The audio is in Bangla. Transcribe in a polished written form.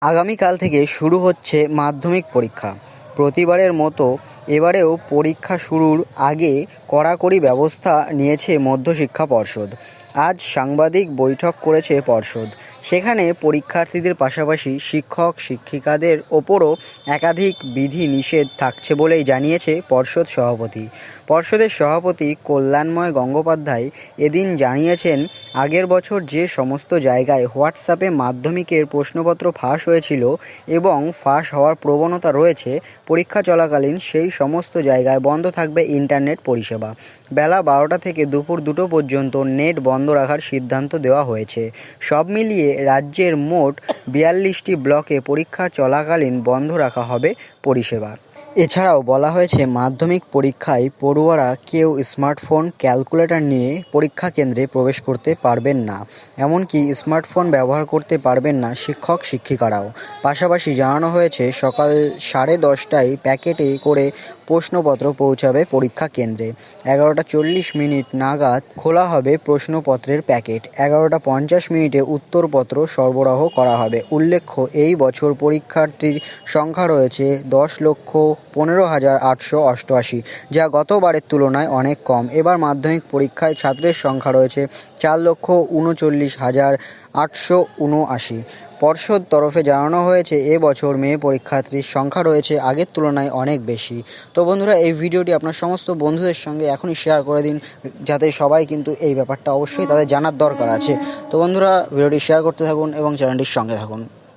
আগামীকাল থেকে শুরু হচ্ছে মাধ্যমিক পরীক্ষা। প্রতিবারের মতো এবারেও পরীক্ষা শুরুর আগে কড়াকড়ি ব্যবস্থা নিয়েছে মধ্যশিক্ষা পর্ষদ। আজ সাংবাদিক বৈঠক করেছে পর্ষদ। সেখানে পরীক্ষার্থীদের পাশাপাশি শিক্ষক শিক্ষিকাদের ওপরও একাধিক বিধি নিষেধ থাকছে বলেই জানিয়েছে পর্ষদ সভাপতি। পর্ষদের সভাপতি কল্যাণময় গঙ্গোপাধ্যায় এদিন জানিয়েছেন, আগের বছর যে সমস্ত জায়গায় হোয়াটসঅ্যাপে মাধ্যমিকের প্রশ্নপত্র ফাঁস হয়েছিল এবং ফাঁস হওয়ার প্রবণতা রয়েছে, পরীক্ষা চলাকালীন সেই সমস্ত জায়গায় বন্ধ থাকবে ইন্টারনেট পরিষেবা। বেলা 12টা থেকে দুপুর 2টো পর্যন্ত নেট বন্ধ রাখার সিদ্ধান্ত দেওয়া হয়েছে। সব মিলিয়ে রাজ্যের মোট 42টি ব্লকে পরীক্ষা চলাকালীন বন্ধ রাখা হবে পরিষেবা। এছাড়াও বলা হয়েছে, মাধ্যমিক পরীক্ষায় পড়ুয়ারা কেউ স্মার্টফোন, ক্যালকুলেটর নিয়ে পরীক্ষা কেন্দ্রে প্রবেশ করতে পারবেন না। এমনকি স্মার্টফোন ব্যবহার করতে পারবেন না শিক্ষক শিক্ষিকারাও। পাশাপাশি জানানো হয়েছে, সকাল 10:30টায় প্যাকেটে করে প্রশ্নপত্র পৌঁছাবে পরীক্ষা কেন্দ্রে। 11টা 40 মিনিট নাগাদ খোলা হবে প্রশ্নপত্রের প্যাকেট। 11টা 50 মিনিটে উত্তরপত্র সরবরাহ করা হবে। উল্লেখ্য, এই বছর পরীক্ষার্থীর সংখ্যা রয়েছে 10,15,888, যা গতবারের তুলনায় অনেক কম। এবার মাধ্যমিক পরীক্ষায় ছাত্রের সংখ্যা রয়েছে 4,39,879। পর্ষদ তরফে জানানো হয়েছে, এবছর মেয়ে পরীক্ষার্থীর সংখ্যা রয়েছে আগের তুলনায় অনেক বেশি। তো বন্ধুরা, এই ভিডিওটি আপনার সমস্ত বন্ধুদের সঙ্গে এখনই শেয়ার করে দিন, যাতে সবাই কিন্তু এই ব্যাপারটা অবশ্যই তাদের জানার দরকার আছে। তো বন্ধুরা, ভিডিওটি শেয়ার করতে থাকুন এবং চ্যানেলটির সঙ্গে থাকুন।